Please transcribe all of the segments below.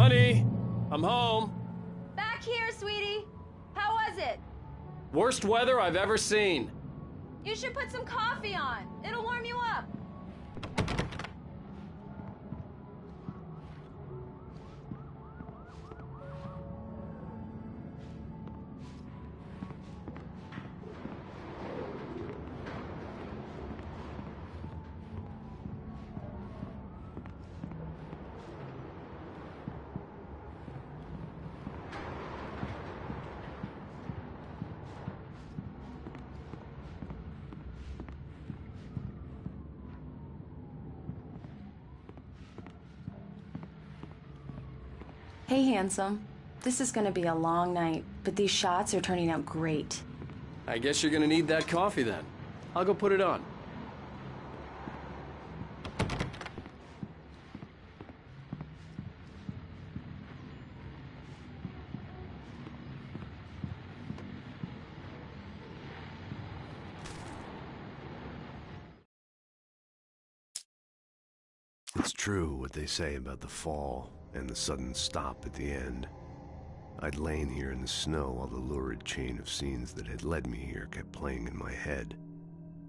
Honey, I'm home. Back here, sweetie. How was it? Worst weather I've ever seen. You should put some coffee on. It'll warm you up. Hey, handsome. This is gonna be a long night, but these shots are turning out great. I guess you're gonna need that coffee then. I'll go put it on. It's true what they say about the fall and the sudden stop at the end. I'd lain here in the snow while the lurid chain of scenes that had led me here kept playing in my head.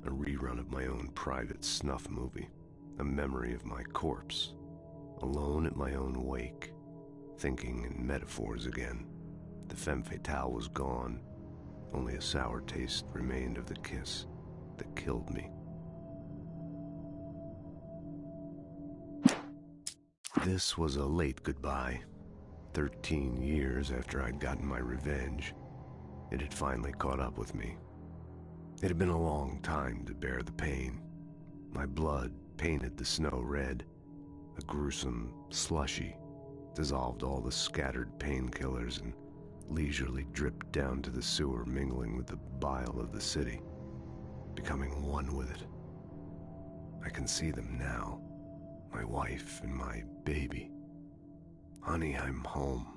A rerun of my own private snuff movie. A memory of my corpse. Alone at my own wake. Thinking in metaphors again. The femme fatale was gone. Only a sour taste remained of the kiss that killed me. This was a late goodbye. 13 years after I'd gotten my revenge, it had finally caught up with me. It had been a long time to bear the pain. My blood painted the snow red. A gruesome slushy dissolved all the scattered painkillers and leisurely dripped down to the sewer, mingling with the bile of the city, becoming one with it. I can see them now. My wife and my baby. Honey, I'm home.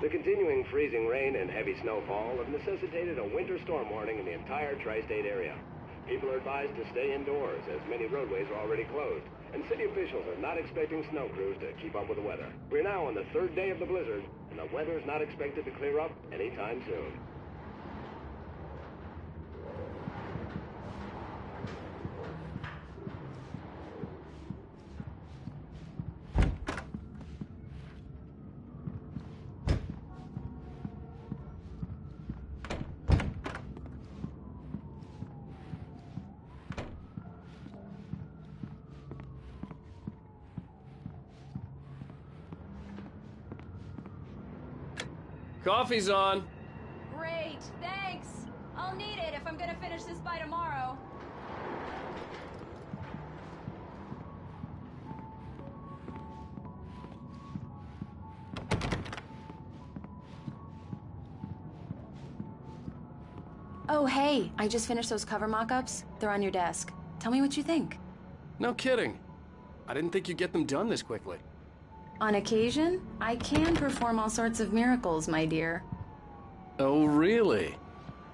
The continuing freezing rain and heavy snowfall have necessitated a winter storm warning in the entire tri-state area. People are advised to stay indoors as many roadways are already closed, and city officials are not expecting snow crews to keep up with the weather. We're now on the third day of the blizzard, and the weather is not expected to clear up anytime soon. Coffee's on. Great, thanks. I'll need it if I'm gonna finish this by tomorrow. Oh, hey, I just finished those cover mock-ups. They're on your desk. Tell me what you think. No kidding. I didn't think you'd get them done this quickly. On occasion, I can perform all sorts of miracles, my dear. Oh, really?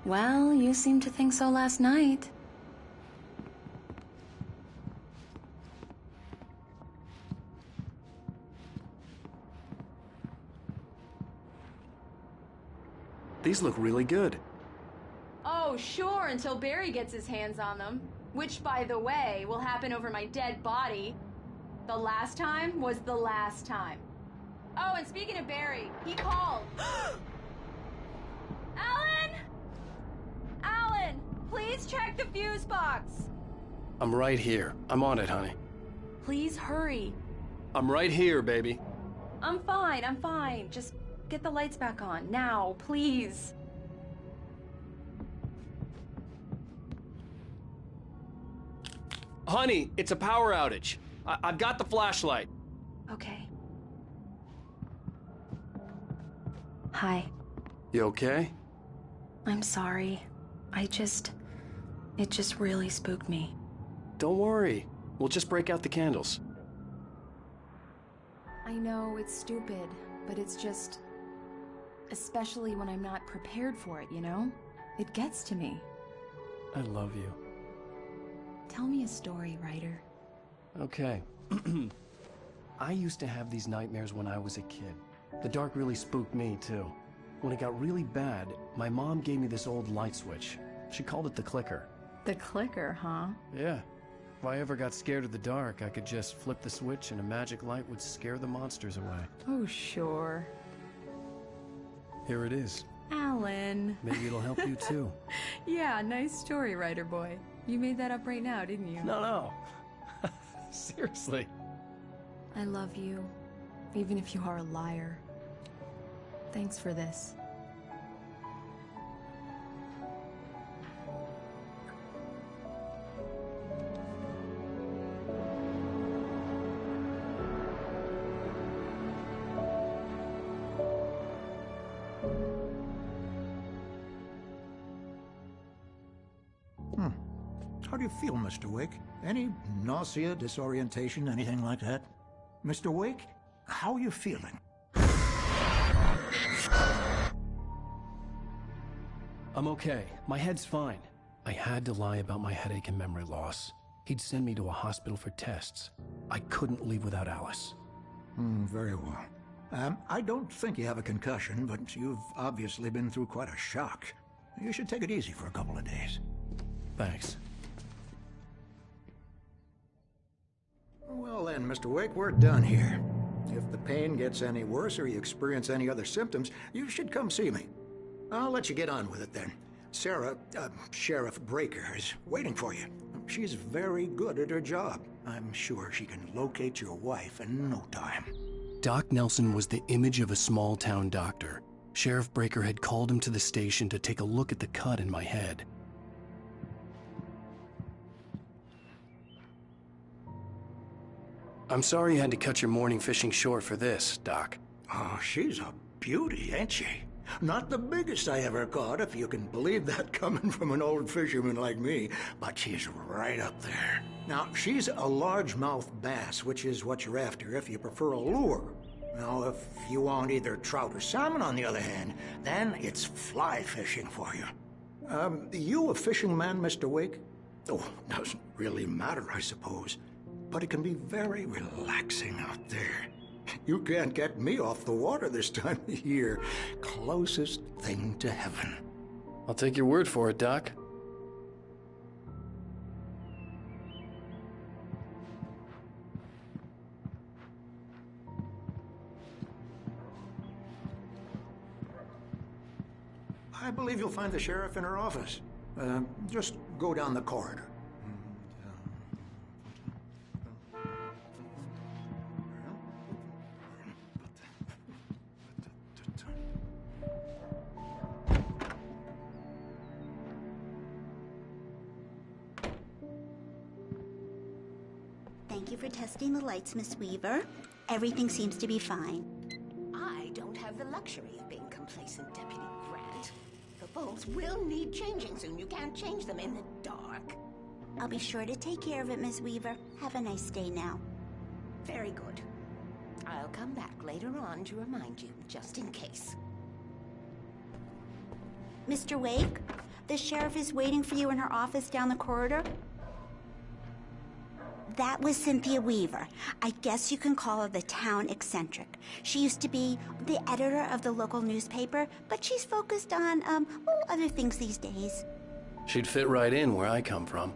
Well, you seemed to think so last night. These look really good. Oh, sure, until Barry gets his hands on them. Which, by the way, will happen over my dead body. The last time was the last time. Oh, and speaking of Barry, he called. Alan! Alan, please check the fuse box. I'm right here. I'm on it, honey. Please hurry. I'm right here, baby. I'm fine. Just get the lights back on, now, please. Honey, it's a power outage. I've got the flashlight. Okay. Hi. You okay? I'm sorry. It just really spooked me. Don't worry. We'll just break out the candles. I know it's stupid, but it's just... Especially when I'm not prepared for it, you know? It gets to me. I love you. Tell me a story, writer. Okay. I used to have these nightmares when I was a kid. The dark really spooked me, too. When it got really bad, my mom gave me this old light switch. She called it the clicker. The clicker, huh? Yeah. If I ever got scared of the dark, I could just flip the switch and a magic light would scare the monsters away. Oh, sure. Here it is. Alan. Maybe it'll help you, too. Yeah, nice story, writer boy. You made that up right now, didn't you? No. Seriously. I love you, even if you are a liar. Thanks for this. How do you feel, Mr. Wake? Any nausea, disorientation, anything like that? Mr. Wake, how are you feeling? I'm okay. My head's fine. I had to lie about my headache and memory loss. He'd send me to a hospital for tests. I couldn't leave without Alice. Very well. I don't think you have a concussion, but you've obviously been through quite a shock. You should take it easy for a couple of days. Thanks. Well then, Mr. Wake, we're done here. If the pain gets any worse or you experience any other symptoms, you should come see me. I'll let you get on with it then. Sarah, Sheriff Breaker, is waiting for you. She's very good at her job. I'm sure she can locate your wife in no time. Doc Nelson was the image of a small-town doctor. Sheriff Breaker had called him to the station to take a look at the cut in my head. I'm sorry you had to cut your morning fishing short for this, Doc. Oh, she's a beauty, ain't she? Not the biggest I ever caught, if you can believe that coming from an old fisherman like me, but she's right up there. Now, she's a largemouth bass, which is what you're after if you prefer a lure. Now, if you want either trout or salmon, on the other hand, then it's fly fishing for you. You a fishing man, Mr. Wake? Oh, doesn't really matter, I suppose. But it can be very relaxing out there. You can't get me off the water this time of year. Closest thing to heaven. I'll take your word for it, Doc. I believe you'll find the sheriff in her office. Just go down the corridor. Thank you for testing the lights, Miss Weaver. Everything seems to be fine. I don't have the luxury of being complacent, Deputy Grant. The bulbs will need changing soon. You can't change them in the dark. I'll be sure to take care of it, Miss Weaver. Have a nice day now. Very good. I'll come back later on to remind you, just in case. Mr. Wake, the sheriff is waiting for you in her office down the corridor. That was Cynthia Weaver. I guess you can call her the town eccentric. She used to be the editor of the local newspaper, but she's focused on, other things these days. She'd fit right in where I come from.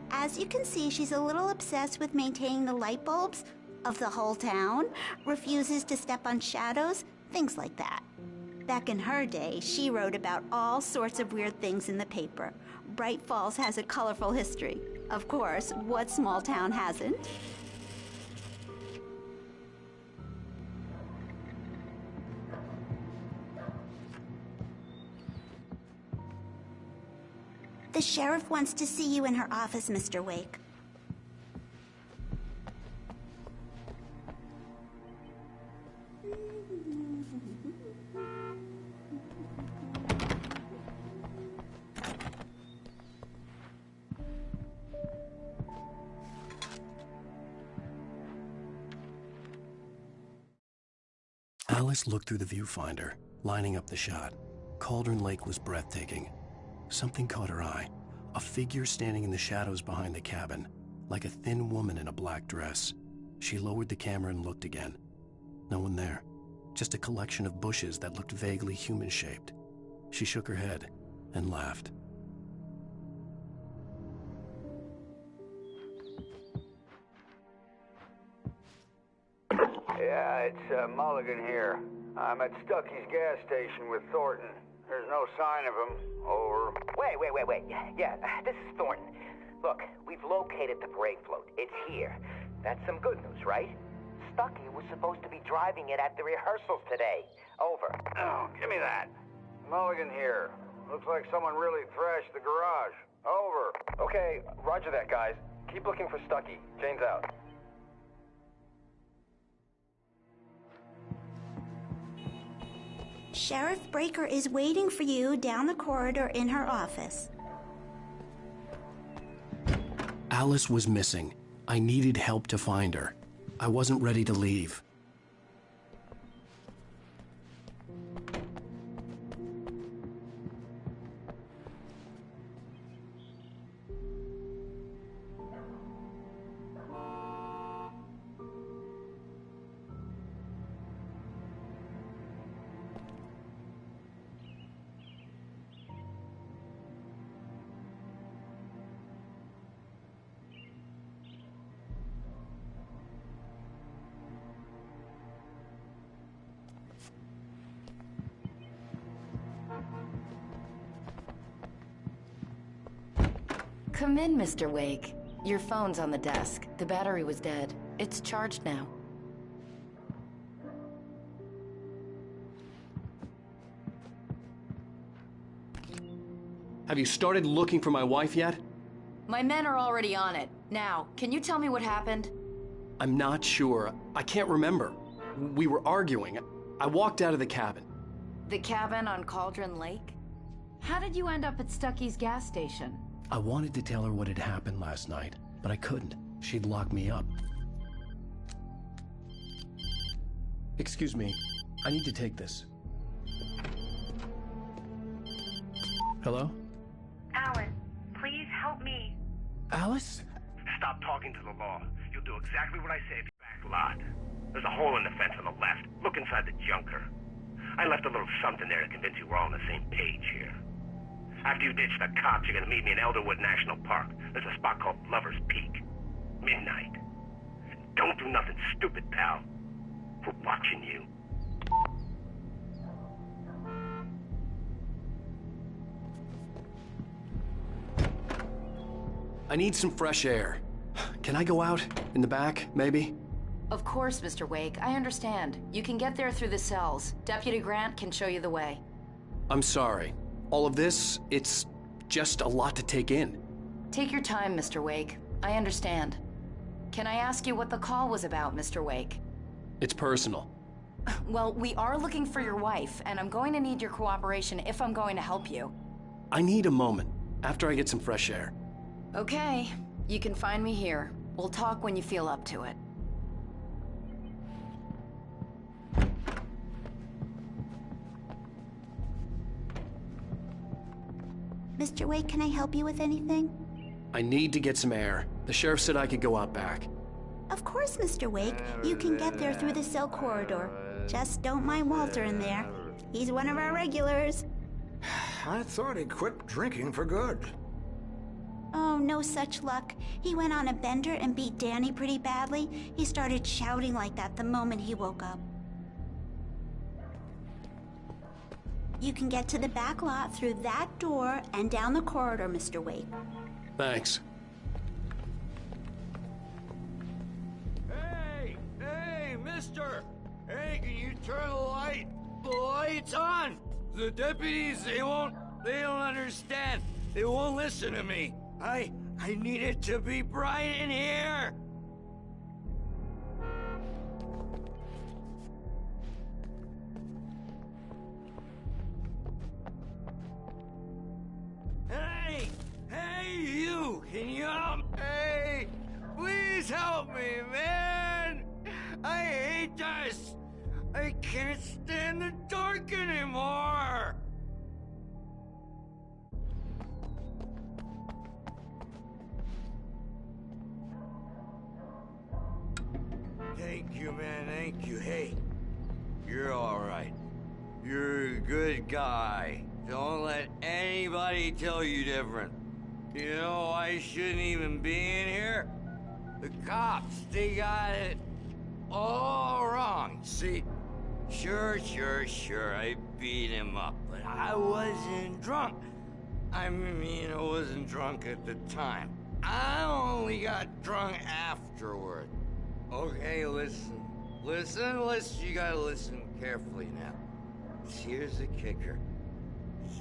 As you can see, she's a little obsessed with maintaining the light bulbs of the whole town, refuses to step on shadows, things like that. Back in her day, she wrote about all sorts of weird things in the paper. Bright Falls has a colorful history. Of course, what small town hasn't? The sheriff wants to see you in her office, Mr. Wake. Alice looked through the viewfinder, lining up the shot. Cauldron Lake was breathtaking. Something caught her eye. A figure standing in the shadows behind the cabin, like a thin woman in a black dress. She lowered the camera and looked again. No one there. Just a collection of bushes that looked vaguely human-shaped. She shook her head and laughed. Yeah, it's Mulligan here. I'm at Stucky's gas station with Thornton. There's no sign of him. Over. Wait. Yeah, this is Thornton. Look, we've located the parade float. It's here. That's some good news, right? Stucky was supposed to be driving it at the rehearsals today. Over. Oh, give me that. Mulligan here. Looks like someone really thrashed the garage. Over. Okay, roger that, guys. Keep looking for Stucky. Jane's out. Sheriff Breaker is waiting for you down the corridor in her office. Alice was missing. I needed help to find her. I wasn't ready to leave. Come in, Mr. Wake. Your phone's on the desk. The battery was dead. It's charged now. Have you started looking for my wife yet? My men are already on it. Now, can you tell me what happened? I'm not sure. I can't remember. We were arguing. I walked out of the cabin. The cabin on Cauldron Lake? How did you end up at Stucky's gas station? I wanted to tell her what had happened last night, but I couldn't. She'd lock me up. Excuse me. I need to take this. Hello? Alan, please help me. Alice? Stop talking to the law. You'll do exactly what I say if you back lot. There's a hole in the fence on the left. Look inside the junker. I left a little something there to convince you we're all on the same page here. After you ditch the cops, you're gonna meet me in Elderwood National Park. There's a spot called Lover's Peak. Midnight. Don't do nothing stupid, pal. We're watching you. I need some fresh air. Can I go out? In the back, maybe? Of course, Mr. Wake. I understand. You can get there through the cells. Deputy Grant can show you the way. I'm sorry. All of this, it's just a lot to take in. Take your time, Mr. Wake. I understand. Can I ask you what the call was about, Mr. Wake? It's personal. Well, we are looking for your wife, and I'm going to need your cooperation if I'm going to help you. I need a moment, after I get some fresh air. Okay. You can find me here. We'll talk when you feel up to it. Mr. Wake, can I help you with anything? I need to get some air. The sheriff said I could go out back. Of course, Mr. Wake. You can get there through the cell corridor. Just don't mind Walter in there. He's one of our regulars. I thought he quit drinking for good. Oh, no such luck. He went on a bender and beat Danny pretty badly. He started shouting like that the moment he woke up. You can get to the back lot through that door and down the corridor, Mr. Wake. Thanks. Hey, mister! Hey, can you turn the lights on? The deputies, they don't understand. They won't listen to me. I need it to be bright in here. Hey, you! Can you help? Hey, please help me, man! I hate this! I can't stand the dark anymore! Thank you, man, thank you. Hey, you're alright. You're a good guy. Don't let anybody tell you different. You know, I shouldn't even be in here. The cops, they got it all wrong. See, sure, I beat him up, but I wasn't drunk. I mean, I wasn't drunk at the time. I only got drunk afterward. Okay, listen, you gotta listen carefully now. Here's the kicker.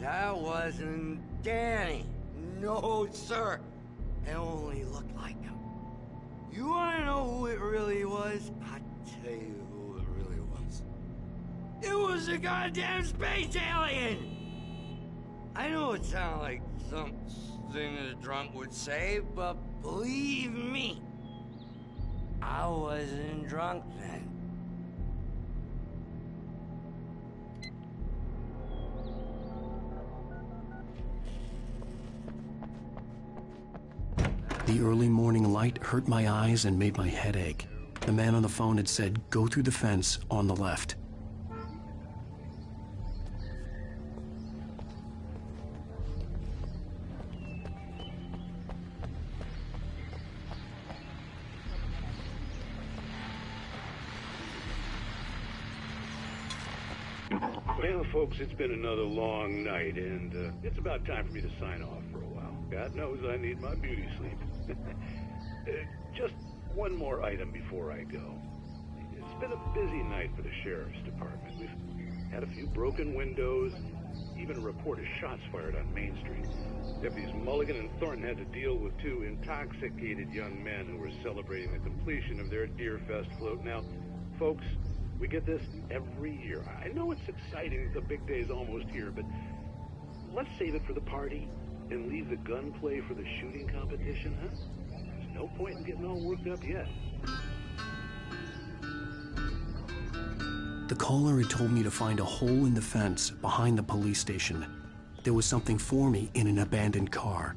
That wasn't Danny. No, sir. It only looked like him. You wanna know who it really was? I'll tell you who it really was. It was a goddamn space alien! I know it sounds like something a drunk would say, but believe me, I wasn't drunk then. The early morning light hurt my eyes and made my head ache. The man on the phone had said, "Go through the fence on the left." Well, folks, it's been another long night, and it's about time for me to sign off for a while. God knows I need my beauty sleep. Just one more item before I go. It's been a busy night for the sheriff's department. We've had a few broken windows, even a report of shots fired on Main Street. Deputies Mulligan and Thornton had to deal with two intoxicated young men who were celebrating the completion of their Deer Fest float. Now, folks, we get this every year. I know it's exciting, the big day's almost here, but let's save it for the party and leave the gunplay for the shooting competition, huh? There's no point in getting all worked up yet. The caller had told me to find a hole in the fence behind the police station. There was something for me in an abandoned car.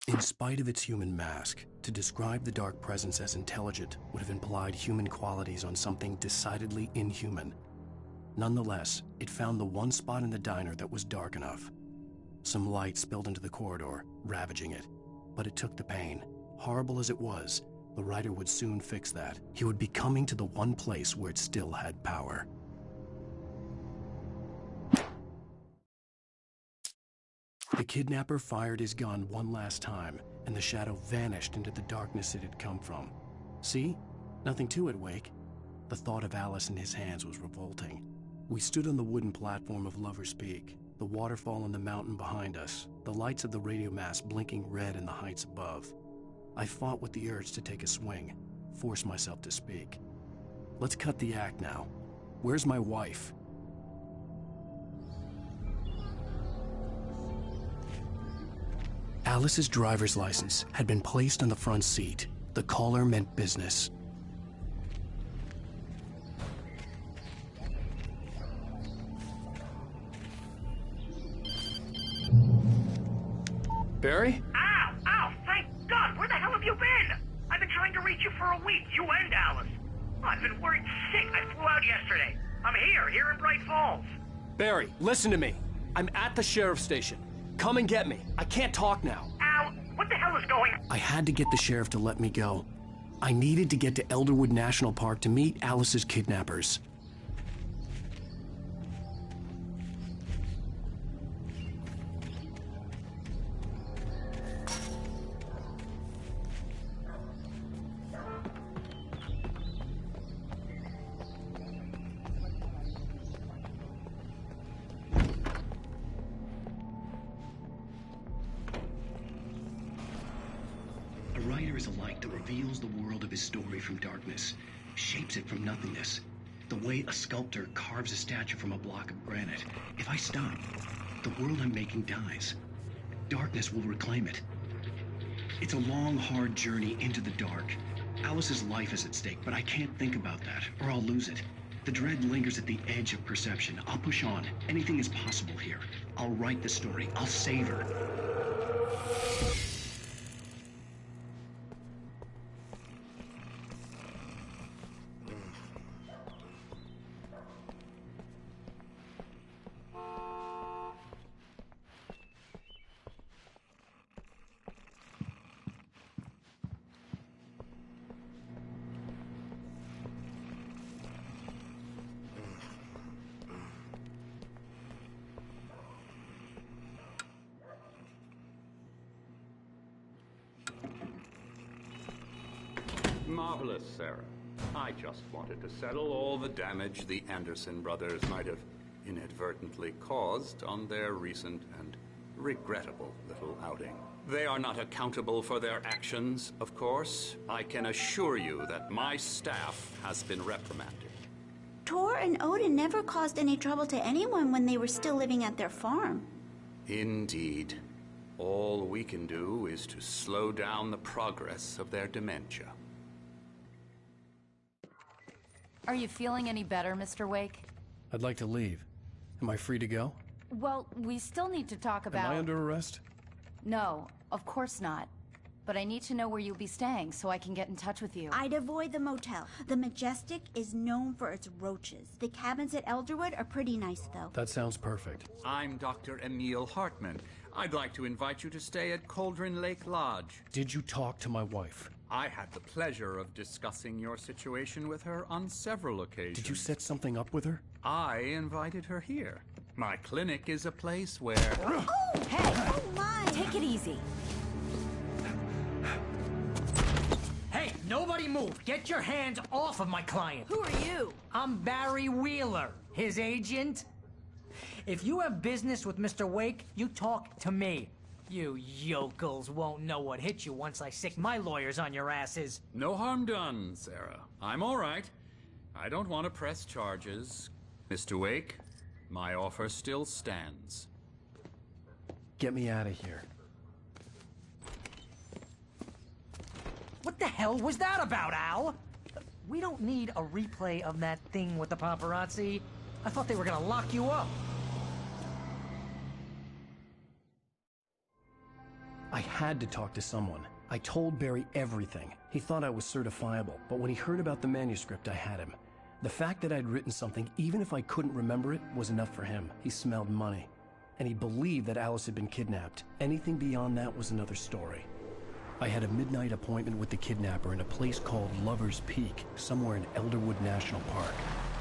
In spite of its human mask, to describe the dark presence as intelligent would have implied human qualities on something decidedly inhuman. Nonetheless, it found the one spot in the diner that was dark enough. Some light spilled into the corridor, ravaging it. But it took the pain. Horrible as it was, the writer would soon fix that. He would be coming to the one place where it still had power. The kidnapper fired his gun one last time, and the shadow vanished into the darkness it had come from. See? Nothing to it, Wake. The thought of Alice in his hands was revolting. We stood on the wooden platform of Lover's Peak, the waterfall on the mountain behind us, the lights of the radio mast blinking red in the heights above. I fought with the urge to take a swing, force myself to speak. Let's cut the act now. Where's my wife? Alice's driver's license had been placed on the front seat. The caller meant business. Barry? Ow! Ow! Thank God! Where the hell have you been? I've been reach you for a week, you and Alice. I've been worried sick. I flew out yesterday. I'm here in Bright Falls. Barry, listen to me. I'm at the sheriff's station. Come and get me. I can't talk now. Al, what the hell is going on? I had to get the sheriff to let me go. I needed to get to Elderwood National Park to meet Alice's kidnappers. A writer is a light that reveals the world of his story from darkness, shapes it from nothingness. The way a sculptor carves a statue from a block of granite. If I stop, the world I'm making dies. Darkness will reclaim it. It's a long, hard journey into the dark. Alice's life is at stake, but I can't think about that, or I'll lose it. The dread lingers at the edge of perception. I'll push on. Anything is possible here. I'll write the story. I'll save her. Marvelous, Sarah. I just wanted to settle all the damage the Anderson brothers might have inadvertently caused on their recent and regrettable little outing. They are not accountable for their actions, of course. I can assure you that my staff has been reprimanded. Tor and Odin never caused any trouble to anyone when they were still living at their farm. Indeed. All we can do is to slow down the progress of their dementia. Are you feeling any better, Mr. Wake? I'd like to leave. Am I free to go? Well, we still need to talk about... Am I under arrest? No, of course not. But I need to know where you'll be staying so I can get in touch with you. I'd avoid the motel. The Majestic is known for its roaches. The cabins at Elderwood are pretty nice, though. That sounds perfect. I'm Dr. Emil Hartman. I'd like to invite you to stay at Cauldron Lake Lodge. Did you talk to my wife? I had the pleasure of discussing your situation with her on several occasions. Did you set something up with her? I invited her here. My clinic is a place where... Oh! Hey! Oh, my! Take it easy. Hey, nobody move! Get your hands off of my client! Who are you? I'm Barry Wheeler, his agent. If you have business with Mr. Wake, you talk to me. You yokels won't know what hit you once I sick my lawyers on your asses. No harm done, Sarah. I'm all right. I don't want to press charges. Mr. Wake, my offer still stands. Get me out of here. What the hell was that about, Al? We don't need a replay of that thing with the paparazzi. I thought they were gonna lock you up. I had to talk to someone. I told Barry everything. He thought I was certifiable, but when he heard about the manuscript, I had him. The fact that I'd written something, even if I couldn't remember it, was enough for him. He smelled money. And he believed that Alice had been kidnapped. Anything beyond that was another story. I had a midnight appointment with the kidnapper in a place called Lover's Peak, somewhere in Elderwood National Park.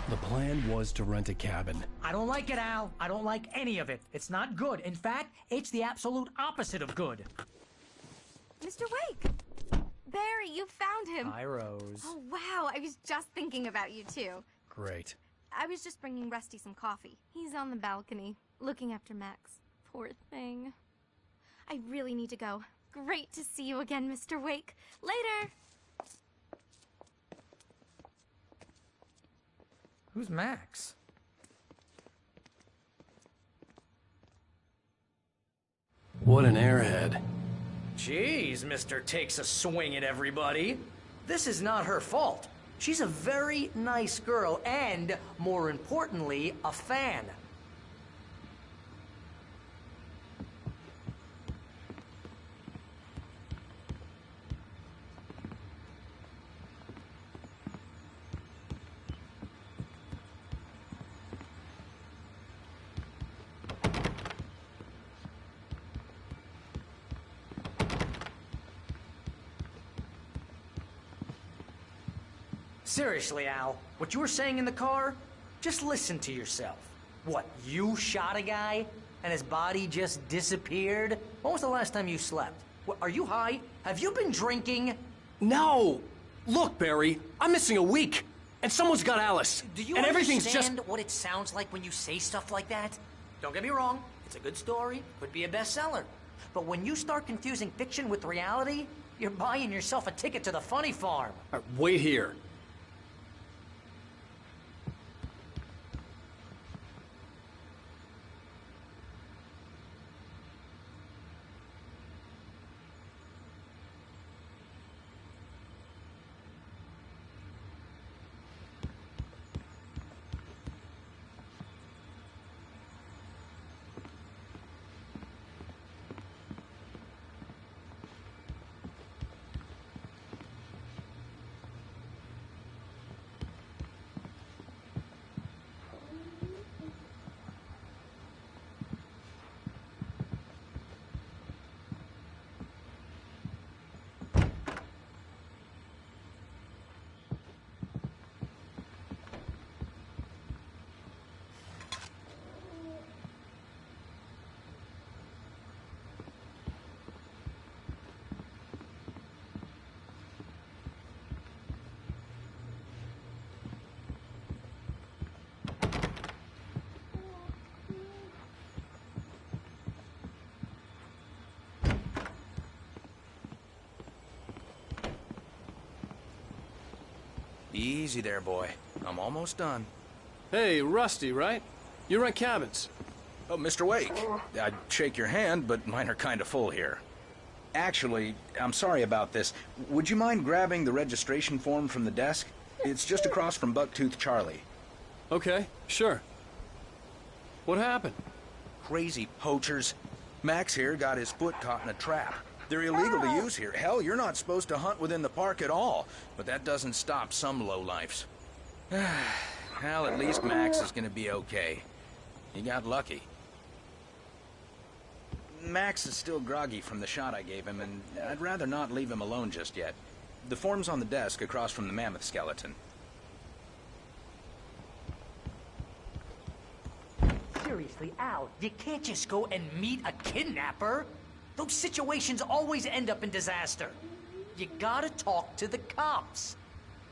The plan was to rent a cabin. I don't like it, Al. I don't like any of it. It's not good. In fact, it's the absolute opposite of good. Mr. Wake! Barry, you found him! Hi, Rose. Oh, wow. I was just thinking about you, too. Great. I was just bringing Rusty some coffee. He's on the balcony, looking after Max. Poor thing. I really need to go. Great to see you again, Mr. Wake. Later! Who's Max? What an airhead. Jeez, Mr. Takes a swing at everybody. This is not her fault. She's a very nice girl and, more importantly, a fan. Seriously, Al, what you were saying in the car, just listen to yourself. What, you shot a guy and his body just disappeared? When was the last time you slept? What, are you high? Have you been drinking? No! Look, Barry, I'm missing a week, and someone's got Alice. Do you and everything's understand just... what it sounds like when you say stuff like that? Don't get me wrong, it's a good story, could be a bestseller. But when you start confusing fiction with reality, you're buying yourself a ticket to the funny farm. All right, wait here. Easy there, boy. I'm almost done. Hey, Rusty, right? You rent cabins. Oh, Mr. Wake. I'd shake your hand, but mine are kind of full here. Actually, I'm sorry about this. Would you mind grabbing the registration form from the desk? It's just across from Bucktooth Charlie. Okay, sure. What happened? Crazy poachers. Max here got his foot caught in a trap. They're illegal to use here. Hell, you're not supposed to hunt within the park at all. But that doesn't stop some lowlifes. Well, at least Max is gonna be okay. He got lucky. Max is still groggy from the shot I gave him, and I'd rather not leave him alone just yet. The form's on the desk across from the mammoth skeleton. Seriously, Al, you can't just go and meet a kidnapper. Those situations always end up in disaster. You gotta talk to the cops.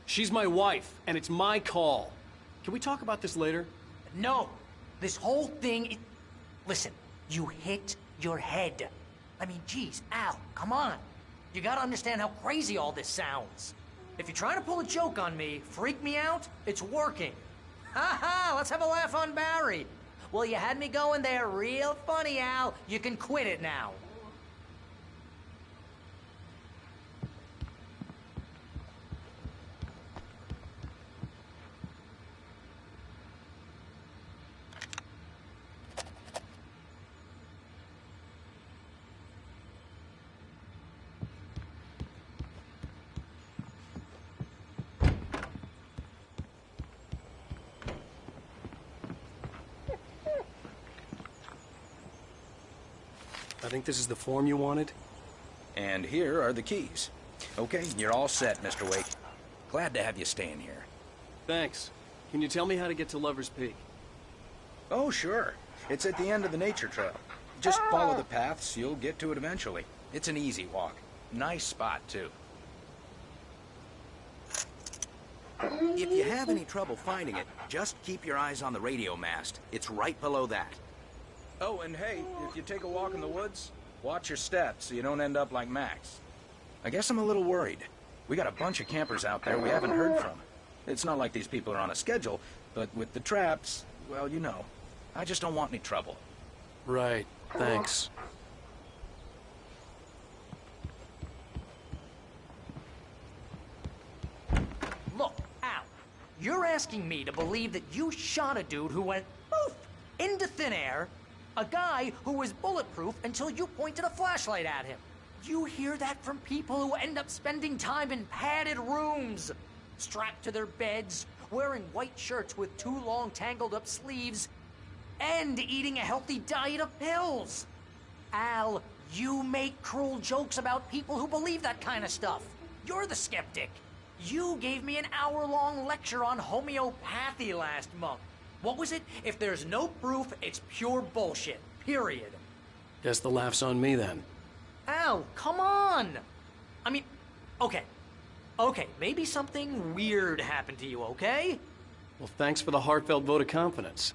She's my wife, and it's my call. Can we talk about this later? No. This whole thing... Listen, you hit your head. I mean, geez, Al, come on. You gotta understand how crazy all this sounds. If you're trying to pull a joke on me, freak me out, it's working. Ha ha, let's have a laugh on Barry. Well, you had me going there real funny, Al. You can quit it now. I think this is the form you wanted. And here are the keys. Okay, you're all set, Mr. Wake. Glad to have you staying here. Thanks. Can you tell me how to get to Lover's Peak? Oh, sure. It's at the end of the nature trail. Just follow the paths, you'll get to it eventually. It's an easy walk. Nice spot, too. If you have any trouble finding it, just keep your eyes on the radio mast. It's right below that. Oh, and hey, if you take a walk in the woods, watch your steps so you don't end up like Max. I guess I'm a little worried. We got a bunch of campers out there we haven't heard from. It's not like these people are on a schedule, but with the traps, well, you know, I just don't want any trouble. Right, thanks. Look, Al, you're asking me to believe that you shot a dude who went poof into thin air, a guy who was bulletproof until you pointed a flashlight at him. You hear that from people who end up spending time in padded rooms, strapped to their beds, wearing white shirts with too long tangled up sleeves, and eating a healthy diet of pills. Al, you make cruel jokes about people who believe that kind of stuff. You're the skeptic. You gave me an hour-long lecture on homeopathy last month. What was it? If there's no proof, it's pure bullshit. Period. Guess the laugh's on me then. Al, come on! I mean, okay. Okay, maybe something weird happened to you, okay? Well, thanks for the heartfelt vote of confidence.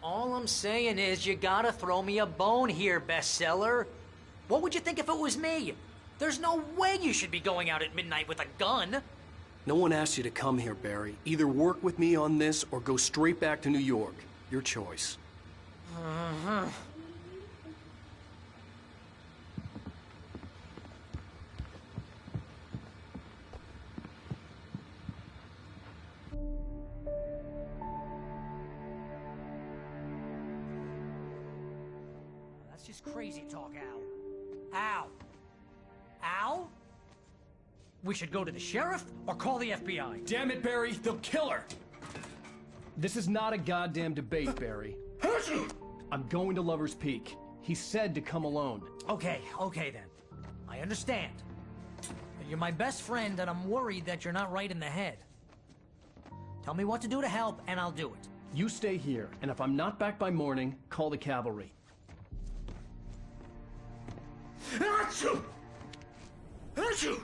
All I'm saying is you gotta throw me a bone here, bestseller. What would you think if it was me? There's no way you should be going out at midnight with a gun. No one asked you to come here, Barry. Either work with me on this or go straight back to New York. Your choice. That's just crazy talk, Al. Al? Al? We should go to the sheriff or call the FBI. Damn it, Barry, they'll kill her! This is not a goddamn debate, Barry. I'm going to Lover's Peak. He said to come alone. Okay then. I understand. You're my best friend, and I'm worried that you're not right in the head. Tell me what to do to help, and I'll do it. You stay here, and if I'm not back by morning, call the cavalry. Achoo! Achoo!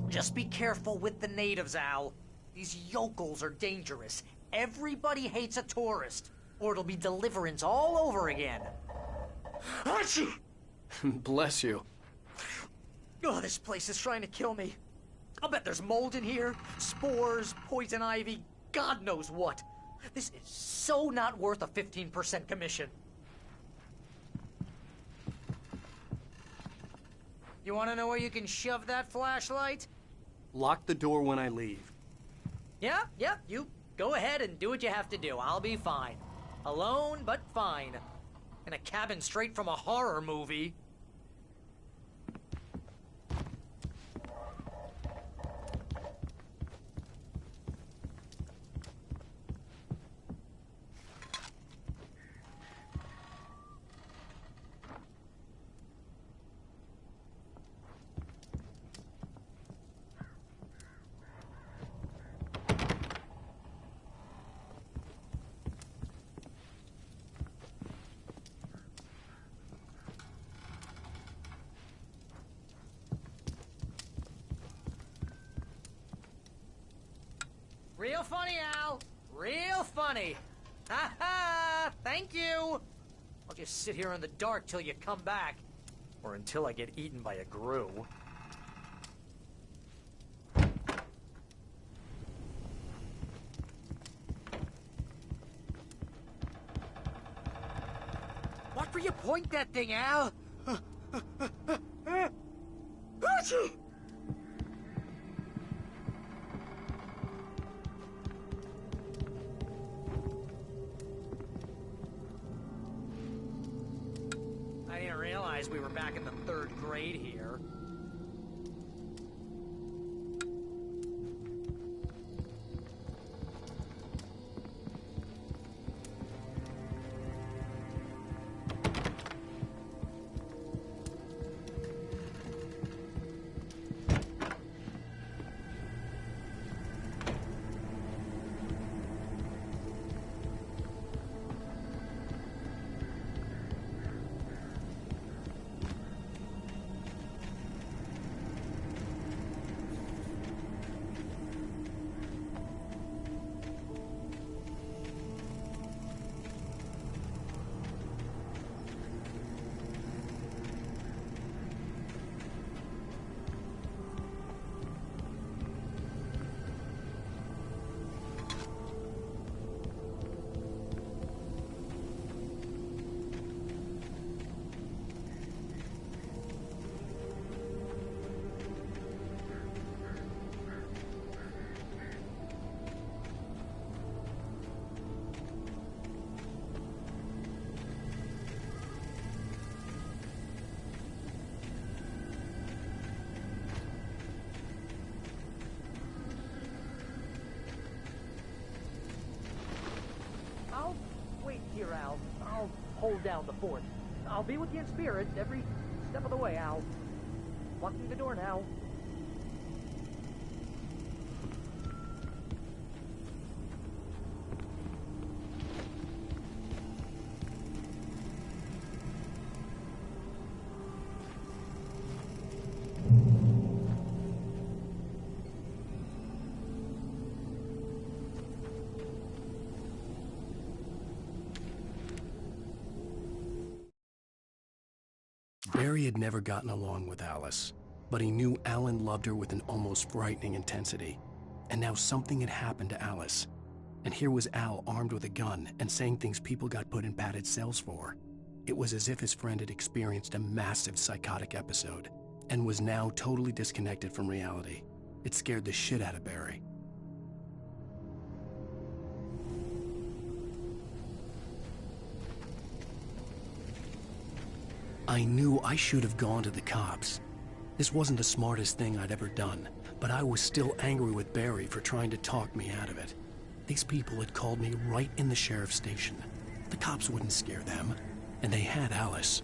Just be careful with the natives, Al. These yokels are dangerous. Everybody hates a tourist, or it'll be Deliverance all over again. Achoo! Bless you. Oh, this place is trying to kill me. I'll bet there's mold in here, spores, poison ivy, God knows what. This is so not worth a 15% commission. You want to know where you can shove that flashlight? Lock the door when I leave. Yeah, you go ahead and do what you have to do. I'll be fine. Alone, but fine. In a cabin straight from a horror movie. Real funny, Al. Real funny. Ha ha! Thank you! I'll just sit here in the dark till you come back. Or until I get eaten by a grue. What for you point that thing, Al? Achoo! I didn't realize we were back in the 3rd grade here. Here, Al. I'll hold down the fort. I'll be with you in spirit every step of the way, Al. Locking the door now. Barry had never gotten along with Alice, but he knew Alan loved her with an almost frightening intensity. And now something had happened to Alice. And here was Al armed with a gun and saying things people got put in padded cells for. It was as if his friend had experienced a massive psychotic episode and was now totally disconnected from reality. It scared the shit out of Barry. I knew I should have gone to the cops. This wasn't the smartest thing I'd ever done, but I was still angry with Barry for trying to talk me out of it. These people had called me right in the sheriff's station. The cops wouldn't scare them, and they had Alice.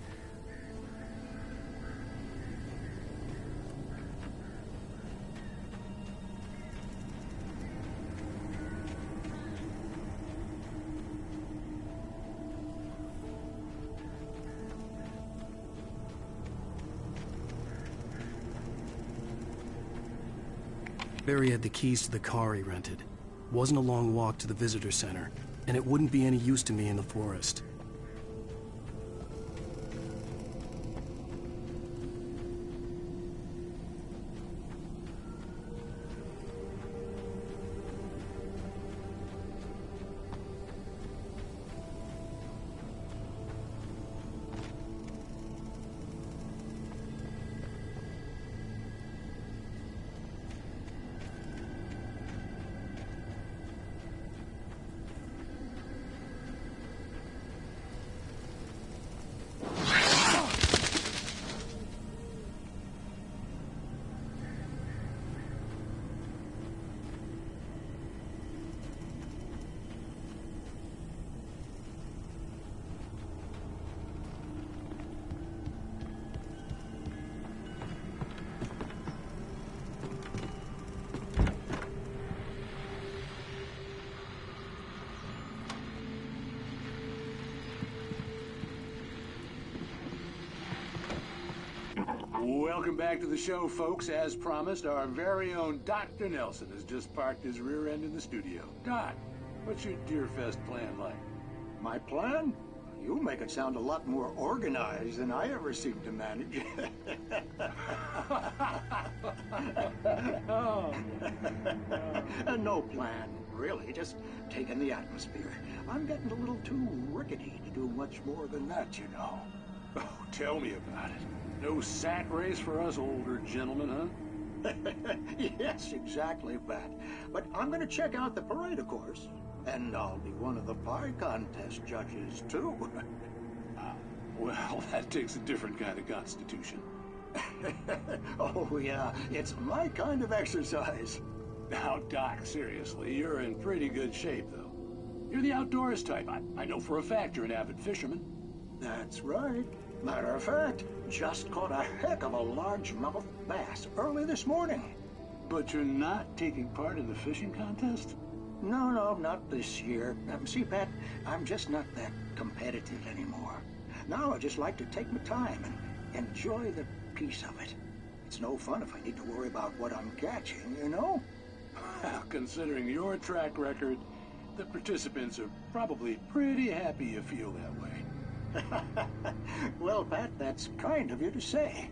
Barry had the keys to the car he rented. It wasn't a long walk to the visitor center, and it wouldn't be any use to me in the forest. Welcome back to the show, folks. As promised, our very own Dr. Nelson has just parked his rear end in the studio. Doc, what's your Deerfest plan like? My plan? You make it sound a lot more organized than I ever seem to manage. No plan, really. Just taking the atmosphere. I'm getting a little too rickety to do much more than that, you know. Oh, tell me about it. No sack race for us older gentlemen, huh? Yes, exactly, Pat. But I'm going to check out the parade, of course. And I'll be one of the pie contest judges, too. Well, that takes a different kind of constitution. Oh, yeah. It's my kind of exercise. Now, Doc, seriously, you're in pretty good shape, though. You're the outdoors type. I know for a fact you're an avid fisherman. That's right. Matter of fact, just caught a heck of a largemouth bass early this morning. But you're not taking part in the fishing contest? No, not this year. See, Pat, I'm just not that competitive anymore. Now I just like to take my time and enjoy the peace of it. It's no fun if I need to worry about what I'm catching, you know? Well, considering your track record, the participants are probably pretty happy you feel that way. Well, Pat, that's kind of you to say.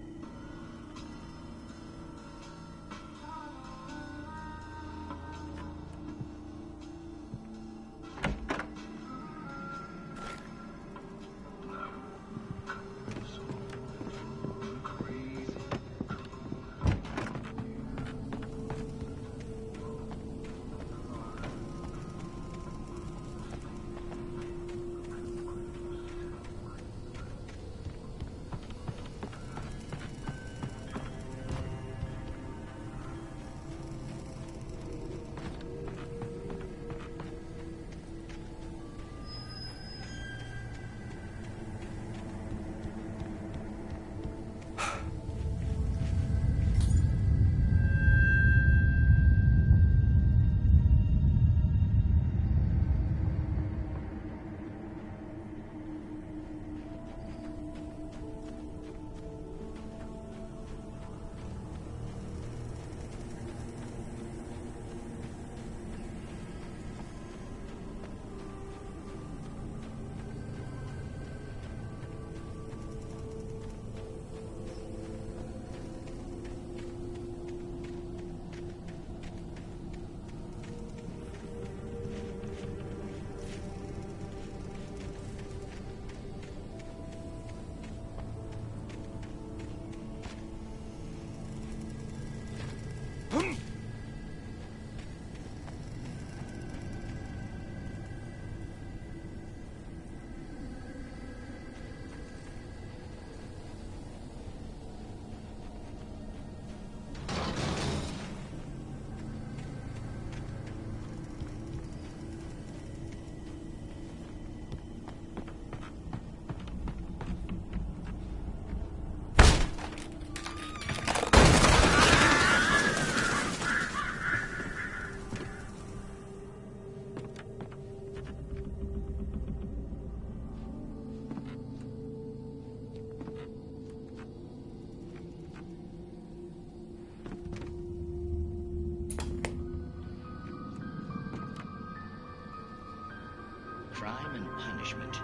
crime and punishment.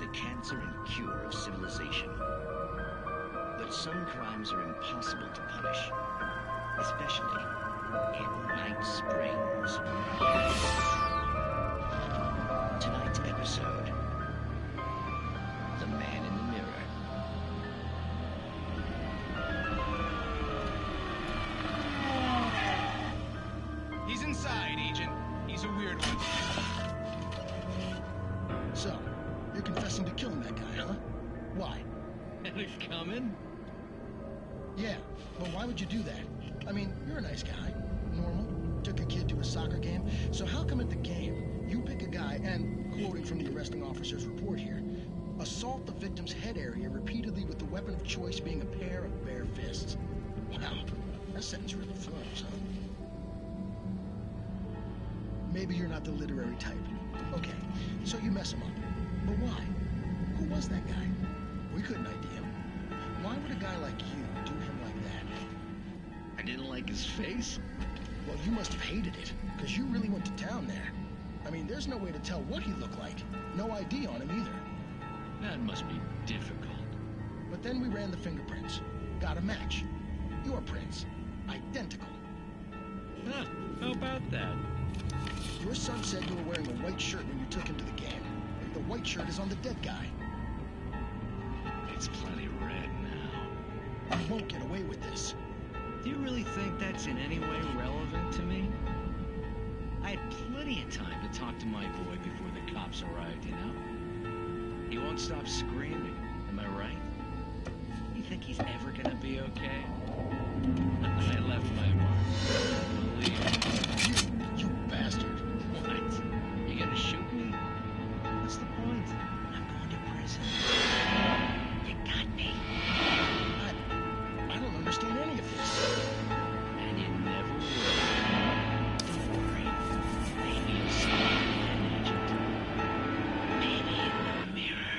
The cancer and cure of civilization. But some crimes are impossible to punish, especially in Night Springs. Tonight's episode, The Man in the Mirror. He's inside, Agent. He's a weird one. So, you're confessing to killing that guy, huh? Why? And he's coming? Yeah, but why would you do that? I mean, you're a nice guy. Normal. Took a kid to a soccer game. So how come at the game, you pick a guy and, quoting from the arresting officer's report here, assault the victim's head area repeatedly with the weapon of choice being a pair of bare fists? Wow, that sentence really throws, huh? Maybe you're not the literary type. Okay, so you mess him up. But why? Who was that guy? We couldn't ID him. Why would a guy like you do him like that? I didn't like his face? Well, you must have hated it, because you really went to town there. I mean, there's no way to tell what he looked like. No ID on him either. That must be difficult. But then we ran the fingerprints. Got a match. Your prints. Identical. Huh, how about that? Your son said you were wearing a white shirt when you took him to the game. The white shirt is on the dead guy. It's plenty red now. You won't get away with this. Do you really think that's in any way relevant to me? I had plenty of time to talk to my boy before the cops arrived, you know? He won't stop screaming, am I right? You think he's ever gonna be okay? I left my mark. Believe me. You bastard. What? You gonna shoot me? What's the point? I'm going to prison. You got me. I don't understand any of this. And you never will. Don't worry. Maybe you'll see me again, Agent. Maybe in the mirror.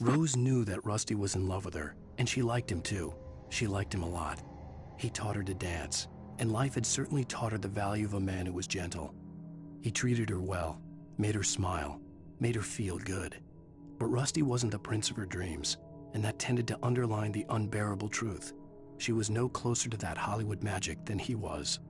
Rose knew that Rusty was in love with her, and she liked him too. She liked him a lot. He taught her to dance, and life had certainly taught her the value of a man who was gentle. He treated her well, made her smile, made her feel good. But Rusty wasn't the prince of her dreams, and that tended to underline the unbearable truth. She was no closer to that Hollywood magic than he was.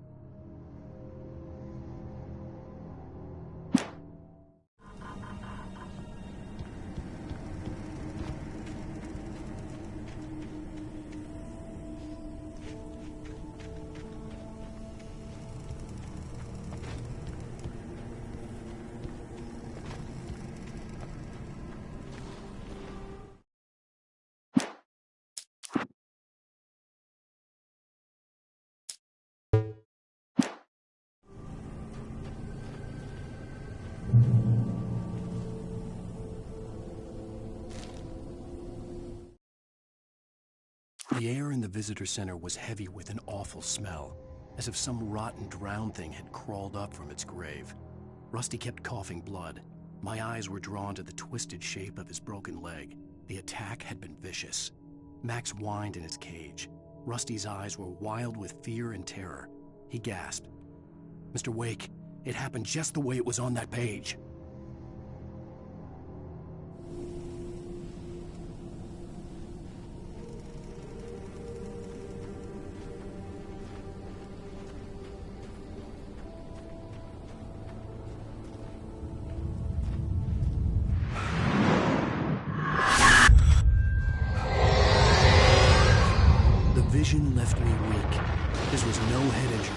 The air in the visitor center was heavy with an awful smell, as if some rotten drowned thing had crawled up from its grave. Rusty kept coughing blood. My eyes were drawn to the twisted shape of his broken leg. The attack had been vicious. Max whined in his cage. Rusty's eyes were wild with fear and terror. He gasped. "Mr. Wake, it happened just the way it was on that page." Vision left me weak. This was no head injury.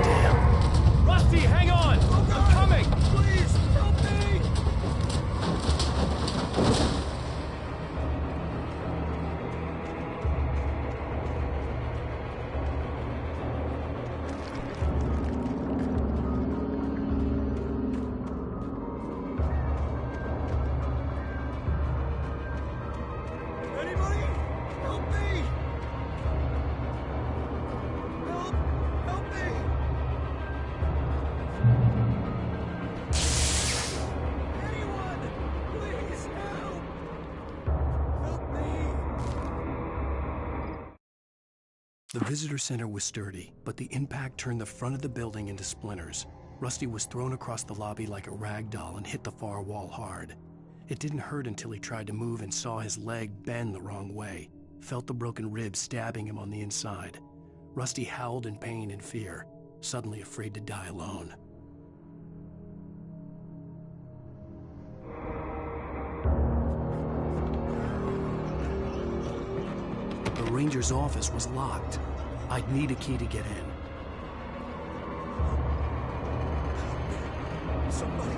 Damn. Rusty, hang on! I'm coming! Please, help me! The visitor center was sturdy, but the impact turned the front of the building into splinters. Rusty was thrown across the lobby like a rag doll and hit the far wall hard. It didn't hurt until he tried to move and saw his leg bend the wrong way, felt the broken rib stabbing him on the inside. Rusty howled in pain and fear, suddenly afraid to die alone. The ranger's office was locked. I'd need a key to get in. Somebody.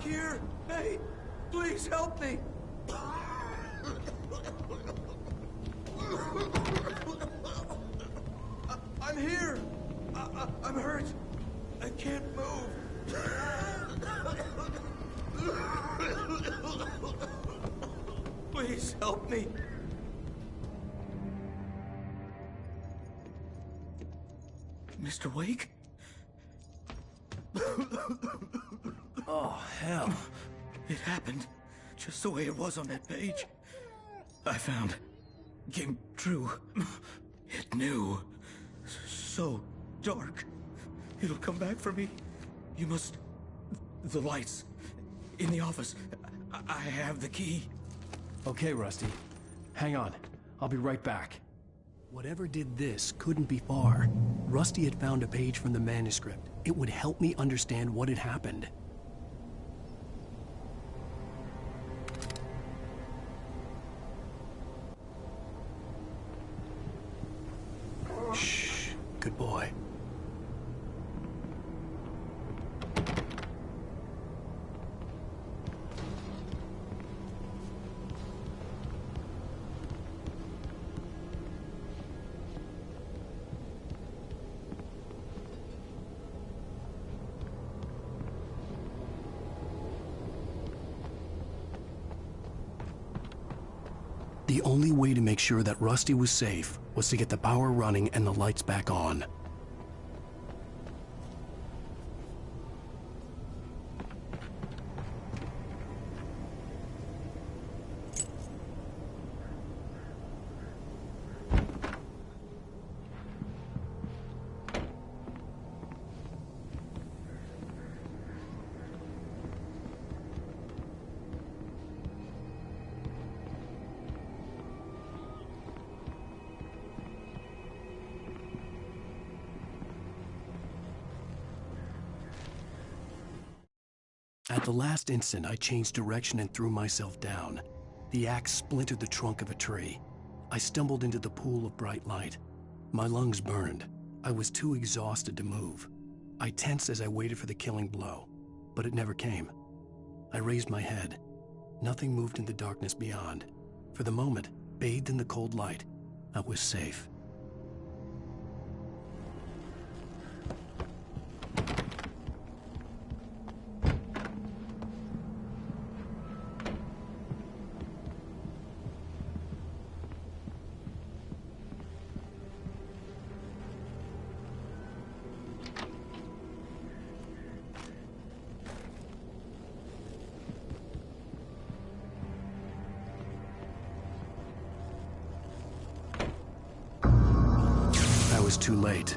Here! Hey! Please help me! I'm here! I'm hurt! I can't move! Please help me! Mr. Wake? Oh, hell. It happened just the way it was on that page. I found. Came true. It knew. So dark. It'll come back for me. You must... The lights. In the office. I have the key. Okay, Rusty. Hang on. I'll be right back. Whatever did this couldn't be far. Rusty had found a page from the manuscript. It would help me understand what had happened. Shh. Good boy. The only way to make sure that Rusty was safe was to get the power running and the lights back on. At the last instant, I changed direction and threw myself down. The axe splintered the trunk of a tree. I stumbled into the pool of bright light. My lungs burned. I was too exhausted to move. I tensed as I waited for the killing blow, but it never came. I raised my head. Nothing moved in the darkness beyond. For the moment, bathed in the cold light, I was safe. Too late.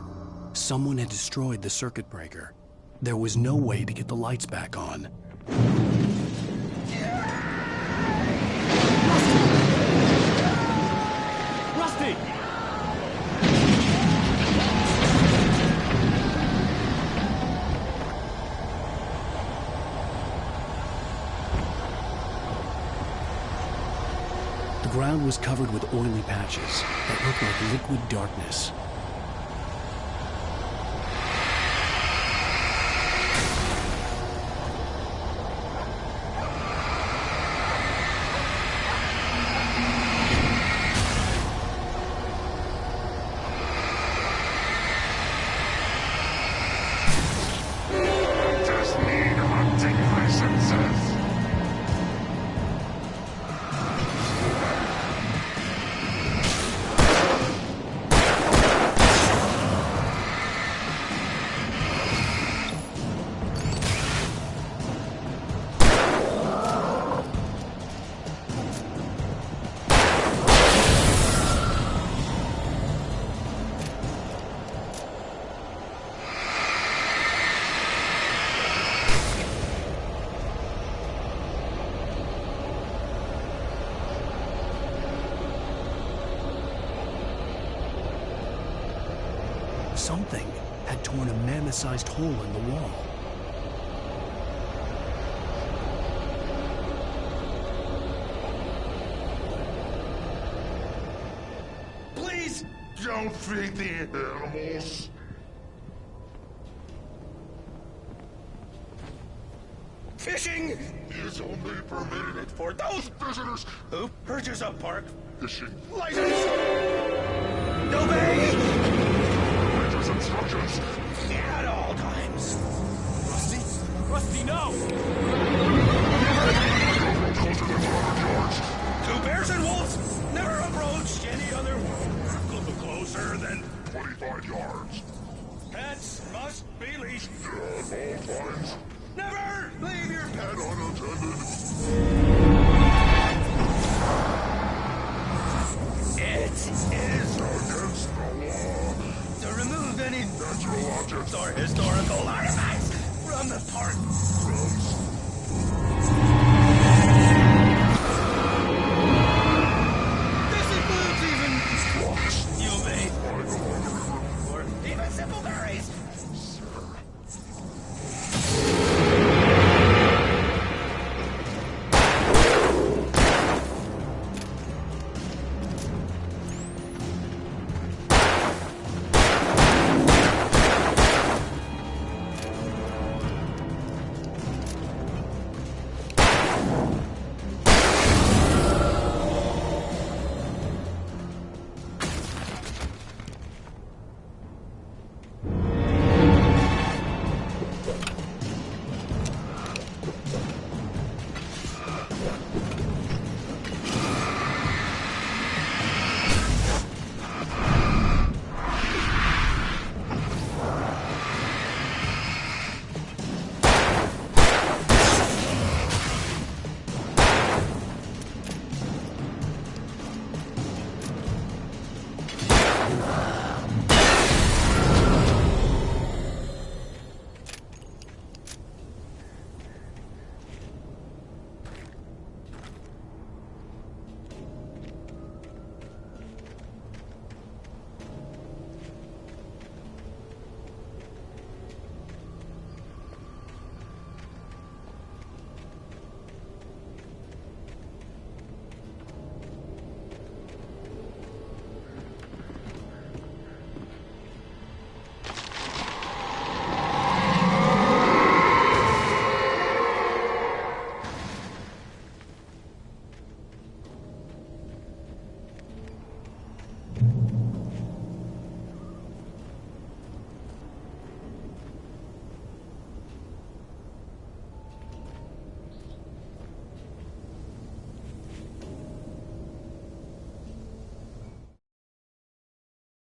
Someone had destroyed the circuit breaker. There was no way to get the lights back on. Rusty! The ground was covered with oily patches that looked like liquid darkness. Something had torn a mammoth-sized hole in the wall. Please don't feed the animals. Fishing is only permitted for those visitors who purchase a park fishing license. Obey instructions at all times. Rusty, no! Two bears and wolves never approached any other closer than 25 yards. pets must be leashed. At all times. Never leave your pet unattended. It is against the law to remove any natural objects or historical artifacts from the park. This includes even rocks you made, or even simple berries.